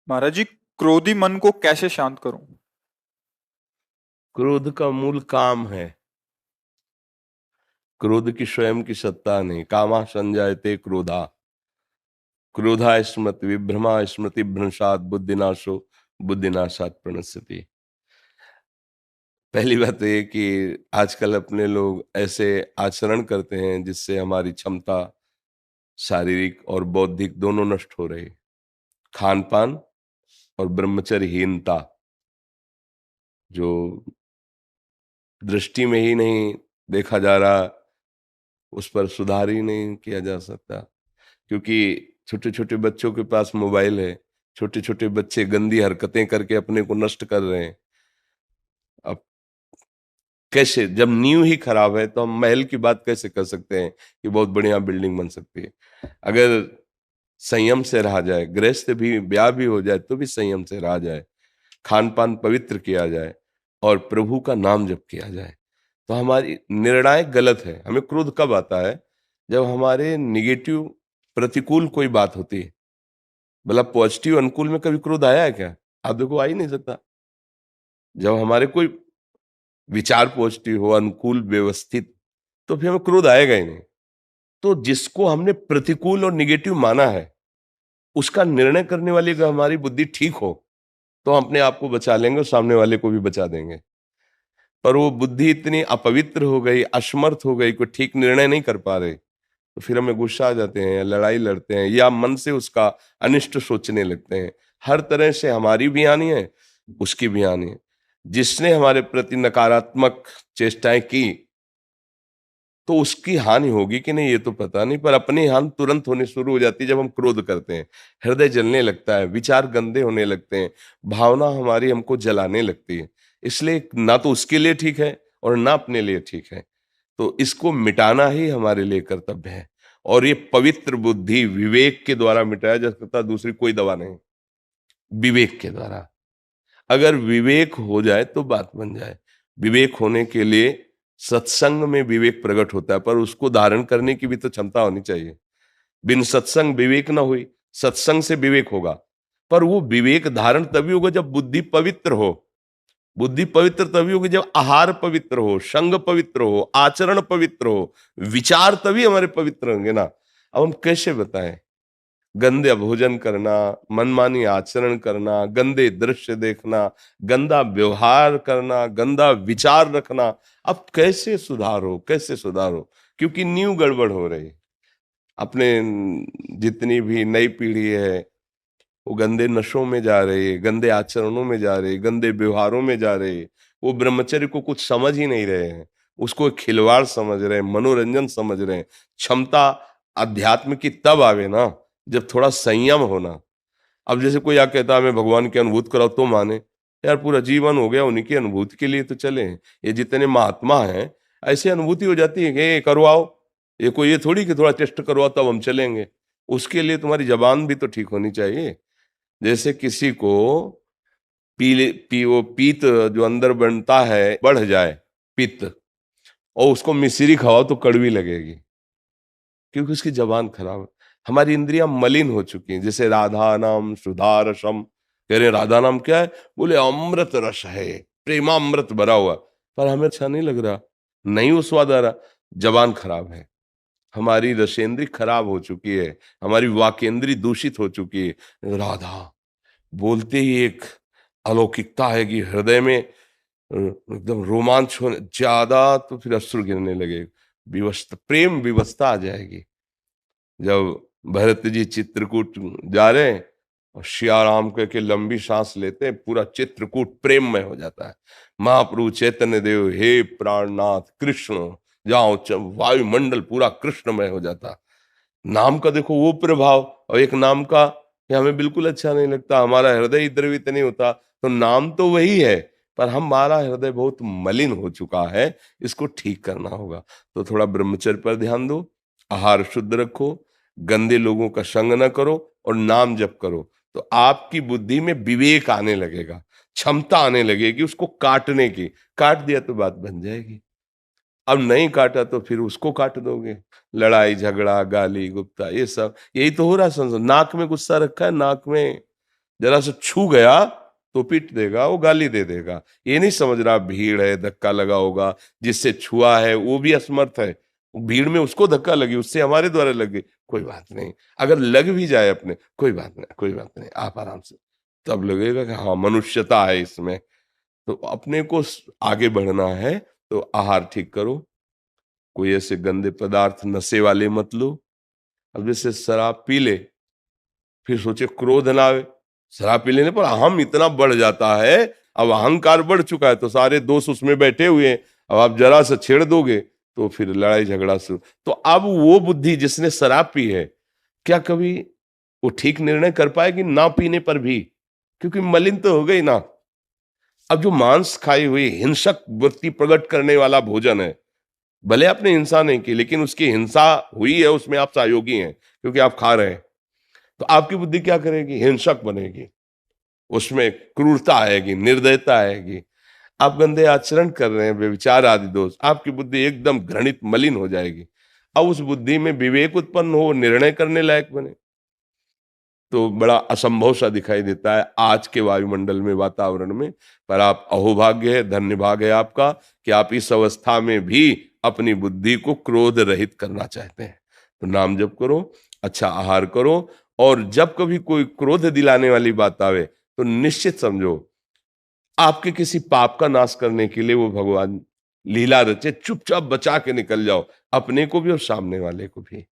महाराज जी, क्रोधी मन को कैसे शांत करूं? क्रोध का मूल काम है। क्रोध की स्वयं की सत्ता नहीं। कामा संजायते क्रोधा, क्रोधा स्मृति विभ्रमा स्मृति भ्रंशात बुद्धिनाशो बुद्धिनाशात प्रणश्यति। पहली बात तो ये कि आजकल अपने लोग ऐसे आचरण करते हैं जिससे हमारी क्षमता शारीरिक और बौद्धिक दोनों नष्ट हो रही। खान पान और ब्रह्मचर्यहीनता, जो दृष्टि में ही नहीं देखा जा रहा, उस पर सुधार ही नहीं किया जा सकता। क्योंकि छोटे छोटे बच्चों के पास मोबाइल है, छोटे छोटे बच्चे गंदी हरकतें करके अपने को नष्ट कर रहे हैं। अब कैसे, जब नींव ही खराब है तो हम महल की बात कैसे कर सकते हैं कि बहुत बढ़िया बिल्डिंग बन सकती है? अगर संयम से रहा जाए, गृहस्थ भी ब्याह भी हो जाए तो भी संयम से रहा जाए, खान पान पवित्र किया जाए और प्रभु का नाम जप किया जाए, तो हमारी निर्णायक गलत है। हमें क्रोध कब आता है? जब हमारे निगेटिव प्रतिकूल कोई बात होती है। मतलब पॉजिटिव अनुकूल में कभी क्रोध आया है क्या? आप देखो, आ ही नहीं सकता। जब हमारे कोई विचार पॉजिटिव हो, अनुकूल, व्यवस्थित, तो फिर हमें क्रोध आएगा ही नहीं। तो जिसको हमने प्रतिकूल और निगेटिव माना है, उसका निर्णय करने वाली अगर हमारी बुद्धि ठीक हो तो हम अपने आप को बचा लेंगे और सामने वाले को भी बचा देंगे। पर वो बुद्धि इतनी अपवित्र हो गई, असमर्थ हो गई, कोई ठीक निर्णय नहीं कर पा रहे, तो फिर हमें गुस्सा आ जाते हैं या लड़ाई लड़ते हैं या मन से उसका अनिष्ट सोचने लगते हैं। हर तरह से हमारी भी हानि है, उसकी भी हानि है। जिसने हमारे प्रति नकारात्मक चेष्टाएं की तो उसकी हानि होगी कि नहीं ये तो पता नहीं, पर अपनी हानि तुरंत होनी शुरू हो जाती है जब हम क्रोध करते हैं। हृदय जलने लगता है, विचार गंदे होने लगते हैं, भावना हमारी हमको जलाने लगती है। इसलिए ना तो उसके लिए ठीक है और ना अपने लिए ठीक है। तो इसको मिटाना ही हमारे लिए कर्तव्य है। और ये पवित्र बुद्धि विवेक के द्वारा मिटाया जा सकता, दूसरी कोई दवा नहीं। विवेक के द्वारा, अगर विवेक हो जाए तो बात बन जाए। विवेक होने के लिए सत्संग में विवेक प्रकट होता है, पर उसको धारण करने की भी तो क्षमता होनी चाहिए। बिन सत्संग विवेक ना हुई, सत्संग से विवेक होगा, पर वो विवेक धारण तभी होगा जब बुद्धि पवित्र हो। बुद्धि पवित्र तभी होगी जब आहार पवित्र हो, संग पवित्र हो, आचरण पवित्र हो, विचार तभी हमारे पवित्र होंगे ना। अब हम कैसे बताएं? गंदे भोजन करना, मनमानी आचरण करना, गंदे दृश्य देखना, गंदा व्यवहार करना, गंदा विचार रखना, अब कैसे सुधारो, कैसे सुधारो? क्योंकि नींव गड़बड़ हो रही। अपने जितनी भी नई पीढ़ी है वो गंदे नशों में जा रही है, गंदे आचरणों में जा रही है, गंदे व्यवहारों में जा रही है। वो ब्रह्मचर्य को कुछ समझ ही नहीं रहे हैं, उसको एक खिलवाड़ समझ रहे हैं, मनोरंजन समझ रहे हैं। क्षमता अध्यात्म की तब आवे ना जब थोड़ा संयम होना। अब जैसे कोई आ कहता है हमें भगवान की अनुभूति कराओ तो माने, यार पूरा जीवन हो गया उन्हीं की अनुभूति के लिए तो चले हैं। ये जितने महात्मा हैं ऐसी अनुभूति हो जाती है कि ये करवाओ, ये कोई ये थोड़ी कि थोड़ा टेस्ट करवाओ तब हम चलेंगे। उसके लिए तुम्हारी जबान भी तो ठीक होनी चाहिए। जैसे किसी को वो पीत जो अंदर बनता है बढ़ जाए, पित्त, और उसको मिश्री खाओ तो कड़वी लगेगी, क्योंकि उसकी जबान खराब है। हमारी इंद्रियां मलिन हो चुकी हैं। जैसे राधा नाम सुधा रसम, कह रहे राधा नाम क्या है? बोले अमृत रस है, प्रेमामृत भरा हुआ, पर हमें अच्छा नहीं लग रहा, नहीं वो स्वाद आ रहा। जबान खराब है, हमारी रसेंद्री खराब हो चुकी है, हमारी वाकेंद्री दूषित हो चुकी है। राधा बोलते ही एक अलौकिकता है कि हृदय में एकदम रोमांच होने ज्यादा, तो फिर अश्रु गिरने लगे, विवस्ता, प्रेम विवस्ता आ जाएगी। जब भरत जी चित्रकूट जा रहे हैं और सिया राम कह के लंबी सांस लेते हैं, पूरा चित्रकूट प्रेममय हो जाता है। महाप्रभु चैतन्य देव, हे प्राणनाथ कृष्ण, जाओ वायुमंडल पूरा कृष्णमय हो जाता। नाम का देखो वो प्रभाव, और एक नाम का कि हमें बिल्कुल अच्छा नहीं लगता, हमारा हृदय द्रवित नहीं होता। तो नाम तो वही है, पर हमारा हृदय बहुत मलिन हो चुका है, इसको ठीक करना होगा। तो थोड़ा ब्रह्मचर्य पर ध्यान दो, आहार शुद्ध रखो, गंदे लोगों का संग न करो और नाम जप करो। तो आपकी बुद्धि में विवेक आने लगेगा, क्षमता आने लगेगी उसको काटने की। काट दिया तो बात बन जाएगी। अब नहीं काटा तो फिर उसको काट दोगे। लड़ाई झगड़ा गाली गुप्ता ये सब यही तो हो रहा है। संसार नाक में गुस्सा रखा है, नाक में जरा से छू गया तो पीट देगा, वो गाली दे देगा। ये नहीं समझ रहा भीड़ है, धक्का लगा होगा, जिससे छुआ है वो भी असमर्थ है, भीड़ में उसको धक्का लगी, उससे हमारे द्वारा लगे, कोई बात नहीं। अगर लग भी जाए अपने, कोई बात नहीं, कोई बात नहीं, आप आराम से, तब लगेगा कि हाँ मनुष्यता है इसमें। तो अपने को आगे बढ़ना है तो आहार ठीक करो, कोई ऐसे गंदे पदार्थ नशे वाले मत लो। अब जैसे शराब पी ले, फिर सोचे क्रोध ना आवे, शराब पी लेने पर अहम इतना बढ़ जाता है, अब अहंकार बढ़ चुका है, तो सारे दोस्त उसमें बैठे हुए हैं, अब आप जरा से छेड़ दोगे तो फिर लड़ाई झगड़ा शुरू। तो अब वो बुद्धि जिसने शराब पी है, क्या कभी वो ठीक निर्णय कर पाएगी ना पीने पर भी? क्योंकि मलिन तो हो गई ना। अब जो मांस खाई हुई हिंसक वृत्ति प्रकट करने वाला भोजन है, भले आपने हिंसा नहीं की, लेकिन उसकी हिंसा हुई है, उसमें आप सहयोगी हैं क्योंकि आप खा रहे हैं, तो आपकी बुद्धि क्या करेगी? हिंसक बनेगी, उसमें क्रूरता आएगी, निर्दयता आएगी। आप गंदे आचरण कर रहे हैं, व्यभिचार आदि दोष, आपकी बुद्धि एकदम घृणित मलिन हो जाएगी। अब उस बुद्धि में विवेक उत्पन्न हो, निर्णय करने लायक बने, तो बड़ा असंभव सा दिखाई देता है आज के वायुमंडल में, वातावरण में। पर आप अहोभाग्य है, धन्य भाग है आपका कि आप इस अवस्था में भी अपनी बुद्धि को क्रोध रहित करना चाहते हैं। तो नाम जप करो, अच्छा आहार करो, और जब कभी कोई क्रोध दिलाने वाली बात आवे तो निश्चित समझो आपके किसी पाप का नाश करने के लिए वो भगवान लीला रचे, चुपचाप बचा के निकल जाओ, अपने को भी और सामने वाले को भी।